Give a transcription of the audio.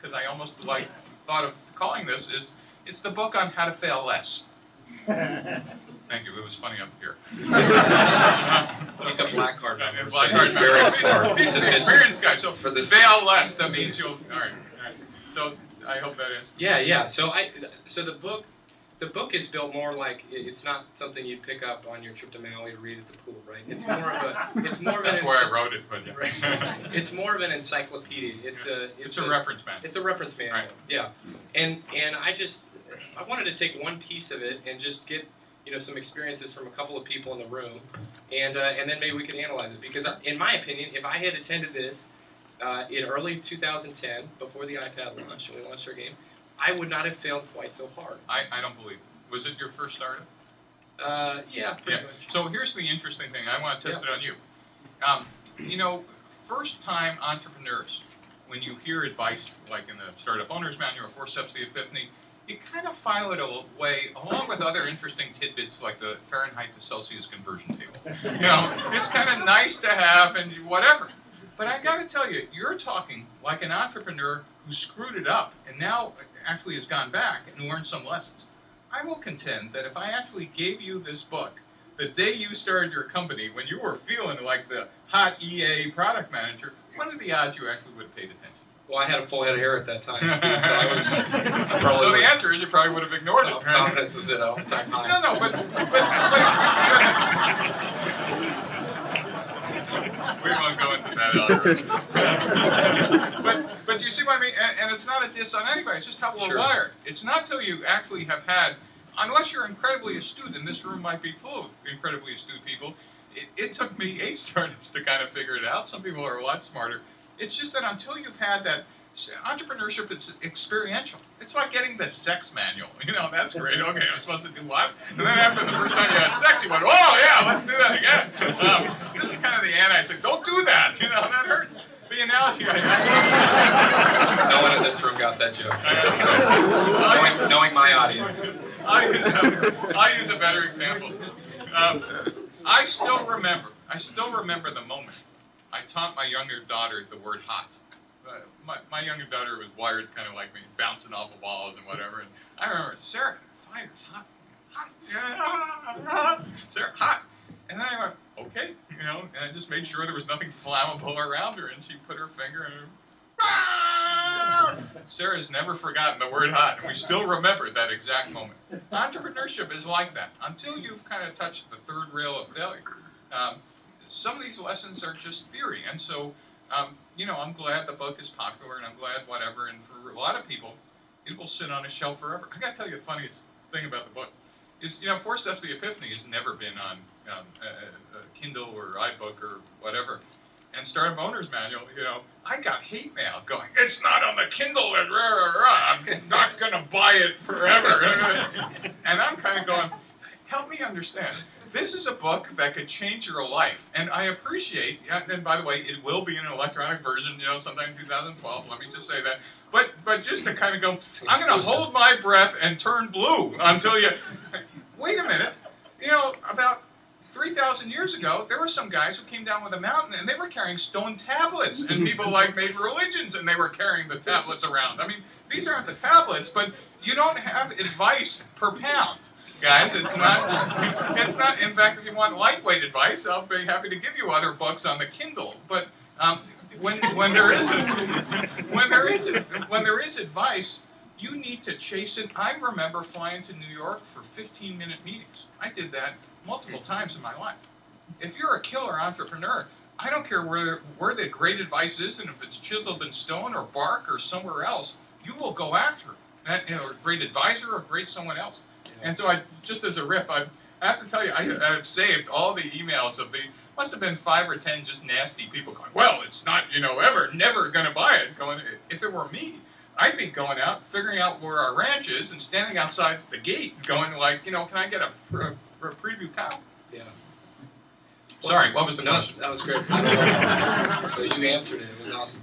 because I almost thought of calling this, is it's the book on how to fail less. Thank you. It was funny up here. He's a black card member. Black card member. Very smart. He's an experienced guy. So for this. fail less. That means you'll. All right. So I hope that answers. Yeah. So the book is built more like it's not something you'd pick up on your trip to Maui to read at the pool, right? It's more of That's where I wrote it, but it's more of an encyclopedia. It's a reference manual. It's a reference manual. Right. Yeah. And I wanted to take one piece of it and just get some experiences from a couple of people in the room, and then maybe we could analyze it. Because in my opinion, if I had attended this in early 2010, before the iPad launched, and we launched our game, I would not have failed quite so hard. I don't believe it. Was it your first startup? Yeah, pretty much. So here's the interesting thing. I want to test it on you. First-time entrepreneurs, when you hear advice like in the Startup Owner's Manual or 4 Steps to the Epiphany, you kind of file it away along with other interesting tidbits like the Fahrenheit to Celsius conversion table. It's kind of nice to have and whatever. But I got to tell you, you're talking like an entrepreneur who screwed it up and now actually has gone back and learned some lessons. I will contend that if I actually gave you this book the day you started your company, when you were feeling like the hot EA product manager, what are the odds you actually would have paid attention? Well, I had a full head of hair at that time, Steve, so I was probably... So the answer is you probably would have ignored it. Right? Confidence was at all-time high. No, but we won't go into that algorithm. But you see what I mean? And it's not a diss on anybody. It's just how we're wired. It's not till you actually have had, unless you're incredibly astute, and this room might be full of incredibly astute people, it took me 8 startups to kind of figure it out. Some people are a lot smarter. It's just that until you've had that, entrepreneurship is experiential. It's like getting the sex manual. That's great. Okay, I'm supposed to do what? And then after the first time you had sex, you went, oh yeah, let's do that again. This is kind of the anti-sex. Don't do that. That hurts. The analogy No one in this room got that joke. Knowing my audience. I'll use a better example. I still remember the moment I taught my younger daughter the word hot. My younger daughter was wired kind of like me, bouncing off of walls and whatever. And I remember, Sarah, fire's hot. Hot. Sarah, hot. And then I went, okay, and I just made sure there was nothing flammable around her, and she put her finger in her. Sarah's never forgotten the word hot, and we still remember that exact moment. Entrepreneurship is like that. Until you've kind of touched the third rail of failure, some of these lessons are just theory. And so, I'm glad the book is popular, and I'm glad whatever, and for a lot of people, it will sit on a shelf forever. I got to tell you the funniest thing about the book is, 4 Steps to the Epiphany has never been on Kindle or iBook or whatever. And Startup Owner's Manual, I got hate mail going, it's not on the Kindle, I'm not going to buy it forever. And I'm kind of going, help me understand. This is a book that could change your life. And I appreciate, and by the way, it will be in an electronic version, sometime in 2012, let me just say that. But just to kind of go, I'm going to hold my breath and turn blue until you, wait a minute, about 3,000 years ago, there were some guys who came down with a mountain and they were carrying stone tablets, and people made religions and they were carrying the tablets around. I mean, these aren't the tablets, but you don't have advice per pound. Guys, it's not, in fact, if you want lightweight advice, I'll be happy to give you other books on the Kindle, but when there is advice, you need to chase it. I remember flying to New York for 15-minute meetings. I did that multiple times in my life. If you're a killer entrepreneur, I don't care where the great advice is, and if it's chiseled in stone or bark or somewhere else, you will go after that, a great advisor or great someone else. And so just as a riff, I have to tell you, I've saved all the emails of must have been 5 or 10 just nasty people going, well, it's not, never going to buy it. Going, if it were me, I'd be going out, figuring out where our ranch is, and standing outside the gate going like, can I get a preview cow? Yeah. Sorry, what was the question? That was great. So you answered it. It was awesome.